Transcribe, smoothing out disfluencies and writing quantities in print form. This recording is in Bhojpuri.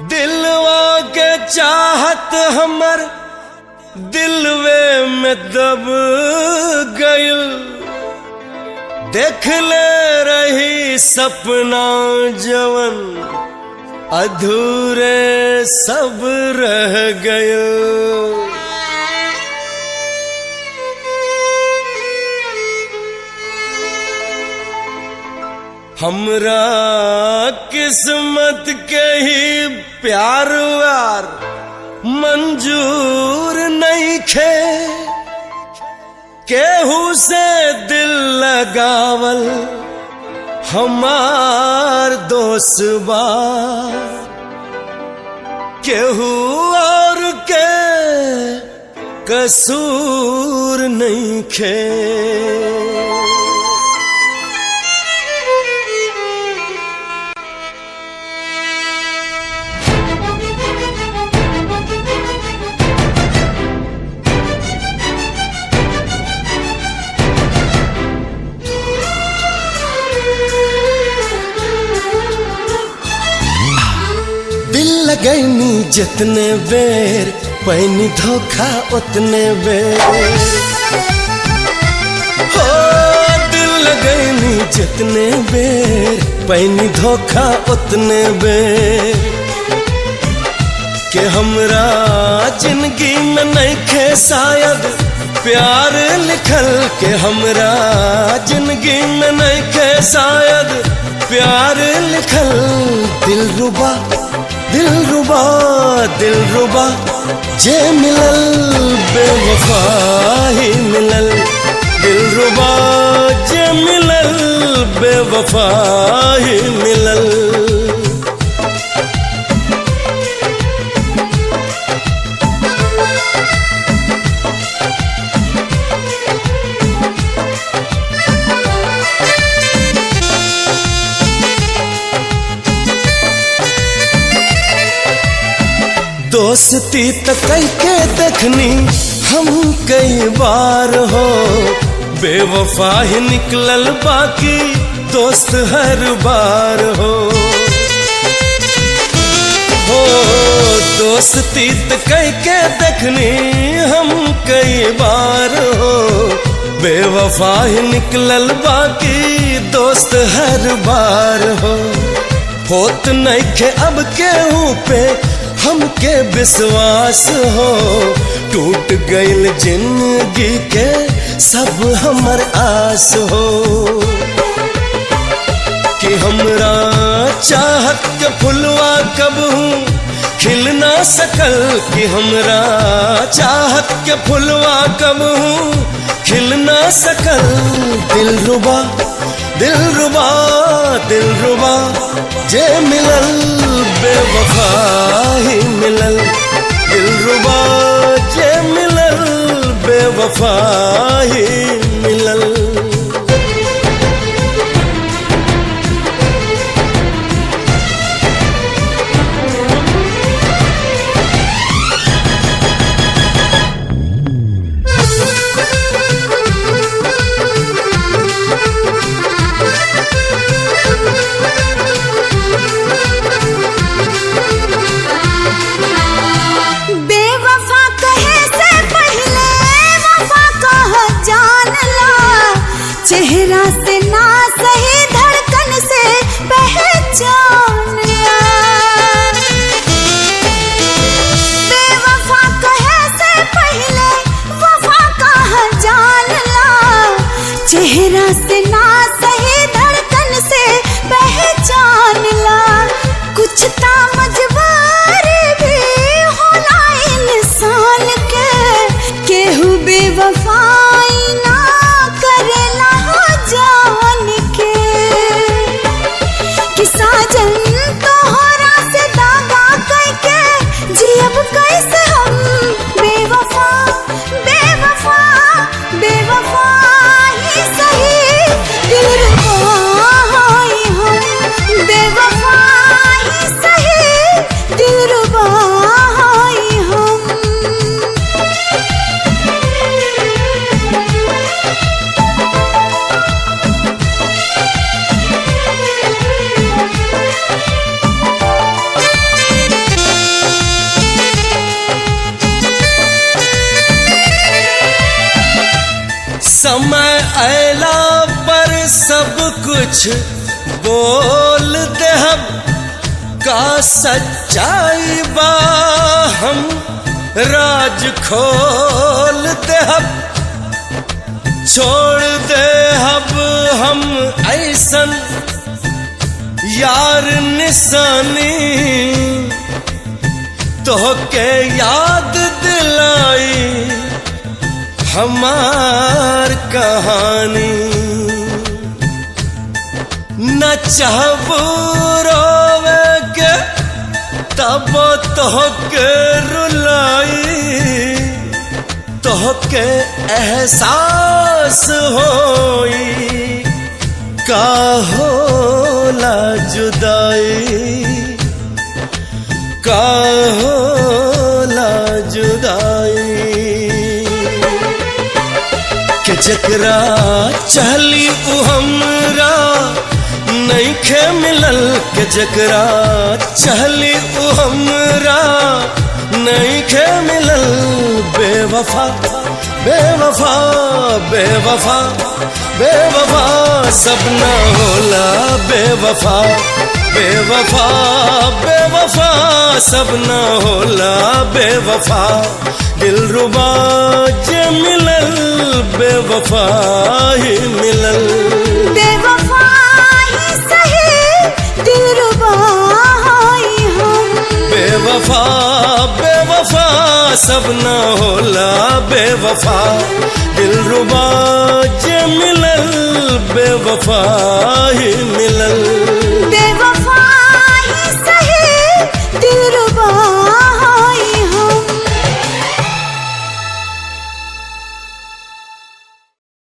दिलवा के चाहत हमर दिलवे में दब गइल। देख ले रही सपना जवन अधूरे सब रह गइल। हमरा किस्मत के ही प्यार व्यार मंजूर नहीं खे। केहू से दिल लगावल हमार दोस्त बा। केहू और के कसूर नहीं खे। लगैनी जितने बेर पैनी धोखा उतने बेर। हो दिल लगैनी जितने बेर पैनी धोखा उतने बेर। के हमरा जिंदगी में नहीं खे शायद प्यार लिखल। के हमरा जिंदगी में नहीं खे शायद प्यार लिखल। दिलरुबा दिलरुबा दिलरुबा जे मिलल बेवफा ही मिलल। दिलरुबा जे मिलल बेवफा ही मिलल। दोस्ती तो कई के देखनी हम कई बार हो। बेवफा ही निकलल बाकी दोस्त हर बार हो। दोस्ती तो कई के देखनी हम कई बार हो। बेवफा ही निकलल बाकी दोस्त हर बार हो। होत नहीं खे अब केहू पे हमके विश्वास हो। टूट गइल जिंदगी के सब हमर आस हो। कि हमरा चाहत के फुलवा कबहू खिल ना सकल। कि हमरा चाहत के फुलवा कबहू खिल ना सकल। दिलरुबा दिलरुबा दिलरुबा जे मिलल बेवफा ही मिलल। दिलरुबा जे मिलल बेवफा ही मिलल। बेवफा कहे से पहले वफा कह जान समय अयला पर सब कुछ बोल दे हम, का सच्चाई बा हम राज खोल दे हम। छोड़ दे अब हम ऐसन यार निशानी, तोहके याद दिलाई हमार कहानी। न चाहबू रोवे के तब तोहके रुलाई, तोहके एहसास होई का होला जुदाई, का होला जुदाई। के जकरा चहली उ हमरा नइखे मिलल, के जकरा चहली उ हमरा नइखे मिलल। बेवफा बेवफा बेवफा बेवफा सब ना होला बेवफा, बेवफा बेवफा सब ना होला बेवफा। दिलरुबा जे मिलल बेवफा ही मिलल, बेवफा ही सही दिलरुबा ही हम। बेवफा बेवफा सब ना होला बेवफा। दिलरुबा जे मिलल बेवफा ही मिलल।